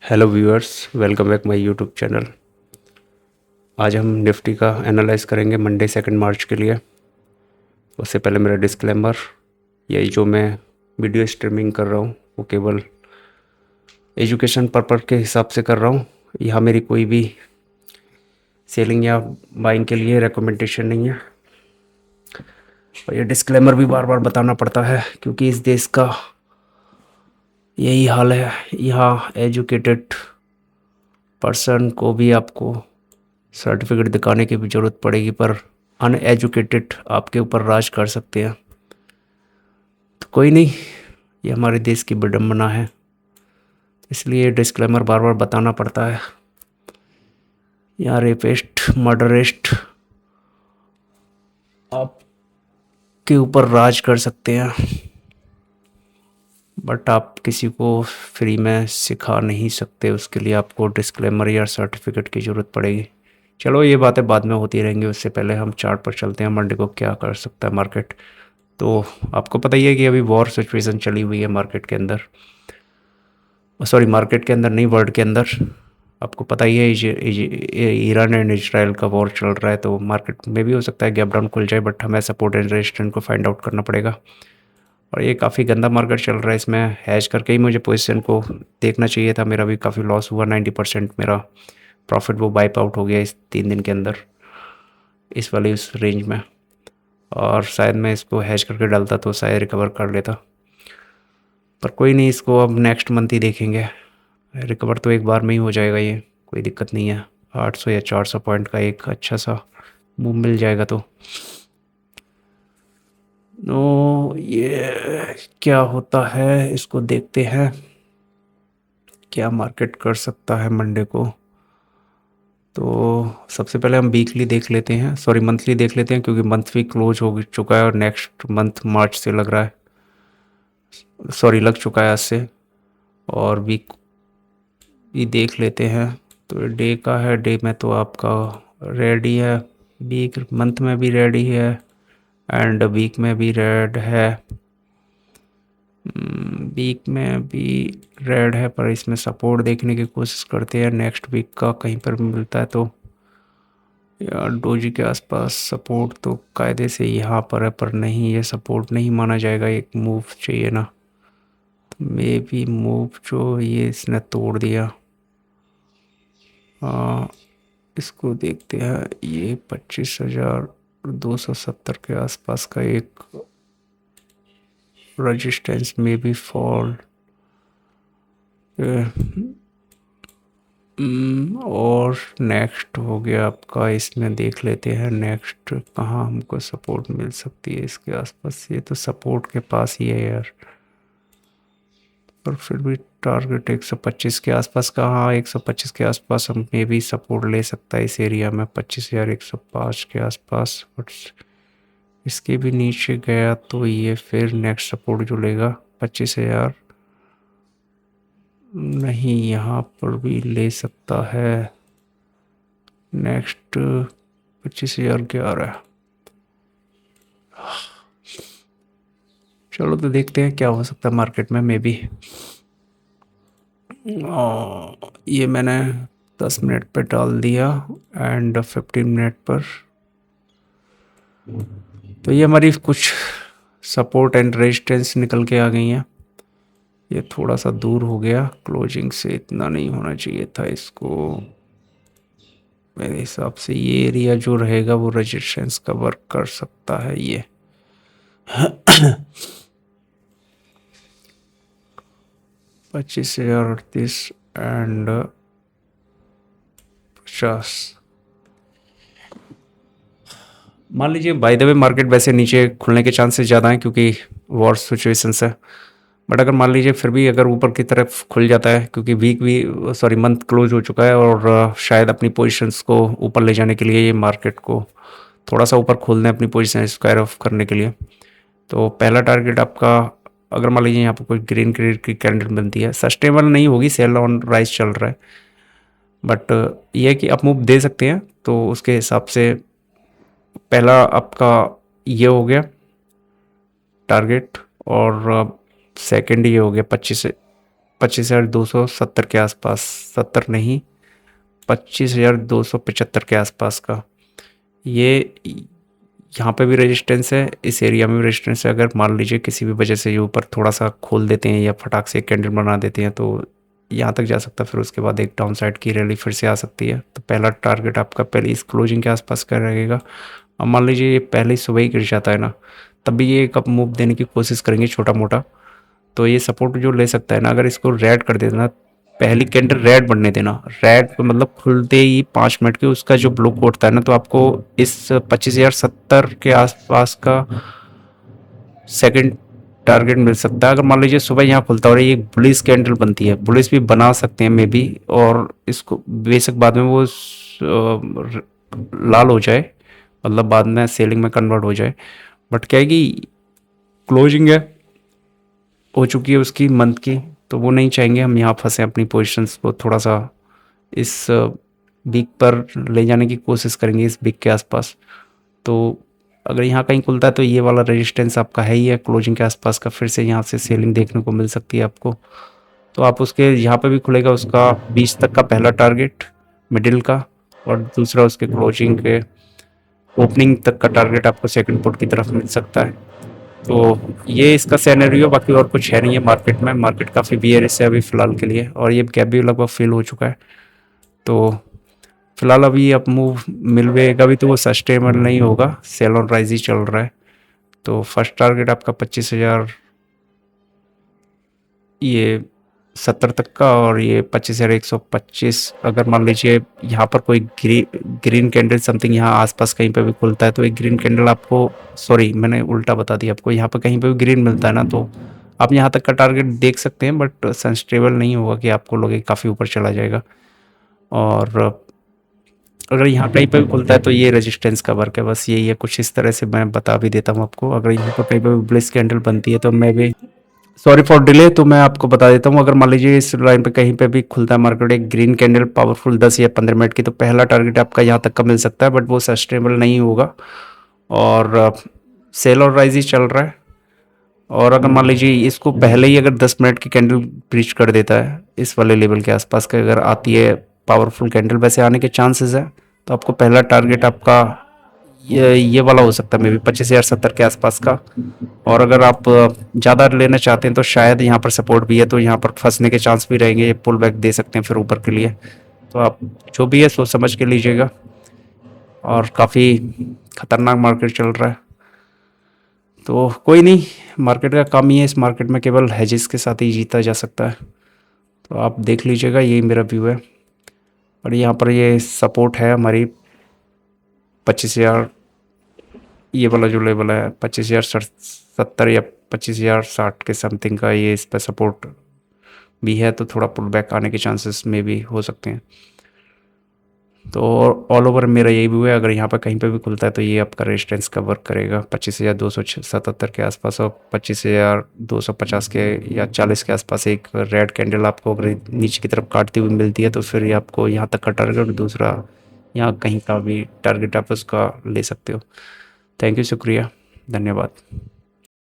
Hello viewers, welcome back my YouTube channel. आज हम Nifty का एनालाइज करेंगे मंडे 2 मार्च के लिए। उससे पहले मेरा डिस्क्लेमर, यही जो मैं वीडियो स्ट्रीमिंग कर रहा हूँ वो केवल एजुकेशन पर्पज़ के हिसाब से कर रहा हूँ। यहाँ मेरी कोई भी सेलिंग या बाइंग के लिए रिकमेंडेशन नहीं है। और ये डिस्क्लेमर भी बार बार बताना पड़ता है क्योंकि इस देश का यही हाल है। यहाँ एजुकेटेड पर्सन को भी आपको सर्टिफिकेट दिखाने की भी ज़रूरत पड़ेगी, पर अनएजुकेटेड आपके ऊपर राज कर सकते हैं। तो कोई नहीं, ये हमारे देश की विडम्बना है, इसलिए डिस्क्लेमर बार बार बताना पड़ता है। यहाँ रेपिस्ट, मर्डरिस्ट आपके ऊपर राज कर सकते हैं, बट आप किसी को फ्री में सिखा नहीं सकते। उसके लिए आपको डिस्क्लेमर या सर्टिफिकेट की ज़रूरत पड़ेगी। चलो, ये बातें बाद में होती रहेंगी। उससे पहले हम चार्ट पर चलते हैं, मंडे को क्या कर सकता है मार्केट। तो आपको पता ही है कि अभी वॉर सिचुएशन चली हुई है मार्केट के अंदर, सॉरी मार्केट के अंदर नहीं, वर्ल्ड के अंदर। आपको पता ही है ईरान एंड इजराइल का वॉर चल रहा है, तो मार्केट में भी हो सकता है गैप डाउन खुल जाए, बट हमें सपोर्ट एंड रेजिस्टेंस को फाइंड आउट करना पड़ेगा। और ये काफ़ी गंदा मार्केट चल रहा है, इसमें हैज करके ही मुझे पोजीशन को देखना चाहिए था। मेरा भी काफ़ी लॉस हुआ, 90% मेरा प्रॉफिट वो वाइप आउट हो गया इस 3 दिन के अंदर, इस वाली उस रेंज में। और शायद मैं इसको हैज करके डालता तो शायद रिकवर कर लेता, पर कोई नहीं, इसको अब नेक्स्ट मंथ ही देखेंगे। रिकवर तो एक बार में ही हो जाएगा, ये कोई दिक्कत नहीं है। 800 या 400 पॉइंट का एक अच्छा सा मूव मिल जाएगा तो ये क्या होता है इसको देखते हैं, क्या मार्केट कर सकता है मंडे को। तो सबसे पहले हम वीकली देख लेते हैं, सॉरी मंथली देख लेते हैं, क्योंकि मंथ भी क्लोज हो चुका है और नेक्स्ट मंथ मार्च से लग रहा है, सॉरी लग चुका है आज से। और वीक भी देख लेते हैं। तो डे का है, डे में तो आपका रेड ही है, वीक मंथ में भी रेड ही है एंड वीक में भी रेड है। वीक में भी रेड है, पर इसमें सपोर्ट देखने की कोशिश करते हैं नेक्स्ट वीक का, कहीं पर भी मिलता है तो। यार डोजी के आसपास सपोर्ट तो कायदे से यहाँ पर है, पर नहीं, ये सपोर्ट नहीं माना जाएगा, एक मूव चाहिए ना। तो मे बी मूव जो ये इसने तोड़ दिया। इसको देखते हैं, ये 25,270 के आसपास का एक रेजिस्टेंस में भी फॉल। और नेक्स्ट हो गया आपका, इसमें देख लेते हैं नेक्स्ट कहाँ हमको सपोर्ट मिल सकती है इसके आसपास। ये तो सपोर्ट के पास ही है यार, पर फिर भी टारगेट 125 के आसपास का, हाँ 125 के आसपास हम में भी सपोर्ट ले सकता है इस एरिया में, 25,105 के आसपास। बट इसके भी नीचे गया तो ये फिर नेक्स्ट सपोर्ट जो लेगा 25,000 नहीं, यहाँ पर भी ले सकता है नेक्स्ट 25,011। चलो तो देखते हैं क्या हो सकता है मार्केट में, मे बी। ये मैंने 10 मिनट पे डाल दिया एंड 15 मिनट पर। तो ये हमारी कुछ सपोर्ट एंड रेजिस्टेंस निकल के आ गई हैं। ये थोड़ा सा दूर हो गया क्लोजिंग से, इतना नहीं होना चाहिए था इसको। मेरे हिसाब से ये एरिया जो रहेगा वो रेजिस्टेंस का वर्क कर सकता है। ये 25,038 एंड 50। मान लीजिए बाय द वे मार्केट वैसे नीचे खुलने के चांसेस ज़्यादा हैं क्योंकि वॉर सिचुएशंस है, बट अगर मान लीजिए फिर भी अगर ऊपर की तरफ खुल जाता है, क्योंकि वीक भी सॉरी मंथ क्लोज हो चुका है और शायद अपनी पोजीशंस को ऊपर ले जाने के लिए ये मार्केट को थोड़ा सा ऊपर खोल दें अपनी पोजीशन स्क्वायर ऑफ करने के लिए। तो पहला टारगेट आपका, अगर मान लीजिए यहाँ पर कोई ग्रीन कलर की कैंडल बनती है, सस्टेनेबल नहीं होगी, सेल ऑन राइज चल रहा है, बट ये है कि आप मूव दे सकते हैं। तो उसके हिसाब से पहला आपका ये हो गया टारगेट, और सेकंड ये हो गया 25 से 25,270 के आसपास, 70 नहीं 25,275 के आसपास का। ये यहाँ पे भी रेजिस्टेंस है, इस एरिया में भी रेजिस्टेंस है। अगर मान लीजिए किसी भी वजह से ये ऊपर थोड़ा सा खोल देते हैं या फटाक से एक कैंडल बना देते हैं तो यहाँ तक जा सकता है। फिर उसके बाद एक डाउन साइड की रैली फिर से आ सकती है। तो पहला टारगेट आपका पहले इस क्लोजिंग के आसपास का रहेगा। अब मान लीजिए ये पहले सुबह ही गिर जाता है ना, तब भी ये एक अप मूव देने की कोशिश करेंगे छोटा मोटा। तो ये सपोर्ट जो ले सकता है ना, अगर इसको रेड कर देना, पहली कैंडल रेड बनने देना, रेड मतलब खुलते ही 5 मिनट के उसका जो ब्लू कोट था ना, तो आपको इस 25,070 के आसपास का सेकंड टारगेट मिल सकता है। अगर मान लीजिए सुबह यहाँ खुलता है और ये बुलिश कैंडल बनती है, बुलिश भी बना सकते हैं मे बी, और इसको बेशक बाद में वो लाल हो जाए, मतलब बाद में सेलिंग में कन्वर्ट हो जाए। बट क्या है कि क्लोजिंग है हो चुकी है उसकी मंथ की, तो वो नहीं चाहेंगे हम यहाँ फंसे अपनी पोजीशंस को। थोड़ा सा इस वीक पर ले जाने की कोशिश करेंगे, इस वीक के आसपास। तो अगर यहाँ कहीं खुलता है तो ये वाला रेजिस्टेंस आपका है ही है क्लोजिंग के आसपास का, फिर से यहाँ से सेलिंग देखने को मिल सकती है आपको। तो आप उसके यहाँ पे भी खुलेगा उसका 20 तक का पहला टारगेट मिडिल का, और दूसरा उसके क्लोजिंग के ओपनिंग तक का टारगेट आपको सेकंड पुट की तरफ मिल सकता है। तो ये इसका सिनेरियो, बाकी और कुछ है नहीं है मार्केट में। मार्केट काफ़ी बियरिश है अभी फ़िलहाल के लिए, और ये गैप भी लगभग फिल हो चुका है। तो फिलहाल अभी अप मूव मिलेगा भी तो वो सस्टेनेबल नहीं होगा, सेल ऑन राइज ही चल रहा है। तो फर्स्ट टारगेट आपका 25,000 ये 70 तक का, और ये 25,125। अगर मान लीजिए यहाँ पर कोई ग्रीन कैंडल समथिंग यहाँ आसपास कहीं पे भी खुलता है, तो एक ग्रीन कैंडल आपको, सॉरी मैंने उल्टा बता दिया आपको, यहाँ पर कहीं पे भी ग्रीन मिलता है ना, तो आप यहाँ तक का टारगेट देख सकते हैं। बट सस्टेनेबल नहीं होगा कि आपको लोगे काफ़ी ऊपर चला जाएगा। और अगर यहाँ कहीं पे भी खुलता है तो ये रेजिस्टेंस का वर्क है, बस यही है। कुछ इस तरह से मैं बता भी देता हूँ आपको। अगर यहाँ पर कहीं पे भी ब्लिस कैंडल बनती है तो मैं भी, सॉरी फॉर डिले, तो मैं आपको बता देता हूँ। अगर मान लीजिए इस लाइन पे कहीं पे भी खुलता है मार्केट एक ग्रीन कैंडल पावरफुल 10 या 15 मिनट की, तो पहला टारगेट आपका यहाँ तक का मिल सकता है, बट वो सस्टेनेबल नहीं होगा। और सेल और राइज ही चल रहा है। और अगर मान लीजिए इसको पहले ही अगर 10 मिनट की कैंडल ब्रीच कर देता है, इस वाले लेवल के आसपास का अगर आती है पावरफुल कैंडल, वैसे आने के चांसेस है, तो आपको पहला टारगेट आपका ये वाला हो सकता है मे बी 25,070 के आसपास का। और अगर आप ज़्यादा लेना चाहते हैं तो शायद यहाँ पर सपोर्ट भी है, तो यहाँ पर फंसने के चांस भी रहेंगे, ये पुल बैक दे सकते हैं फिर ऊपर के लिए। तो आप जो भी है सोच समझ के लीजिएगा। और काफ़ी खतरनाक मार्केट चल रहा है, तो कोई नहीं, मार्केट का काम ही है, इस मार्केट में केवल हेजेस के साथ ही जीता जा सकता है। तो आप देख लीजिएगा, यही मेरा व्यू है। और यहाँ पर ये सपोर्ट है हमारी 25,000, ये वाला जो लेवल है 25,070 या 25,060 के समथिंग का, ये इस पर सपोर्ट भी है। तो थोड़ा पुल बैक आने के चांसेस में भी हो सकते हैं। तो ऑल ओवर मेरा यही व्यू है, अगर यहाँ पर कहीं पे भी खुलता है तो ये आपका रेजिस्टेंस का वर्क करेगा 25,277 के आसपास, और 25,250 के या 40 के आसपास एक रेड कैंडल आपको अगर नीचे की तरफ काटती हुई मिलती है, तो फिर ये आपको यहाँ तक का टारगेट, दूसरा यहाँ कहीं का भी टारगेट आप उसका ले सकते हो। थैंक यू, शुक्रिया, धन्यवाद।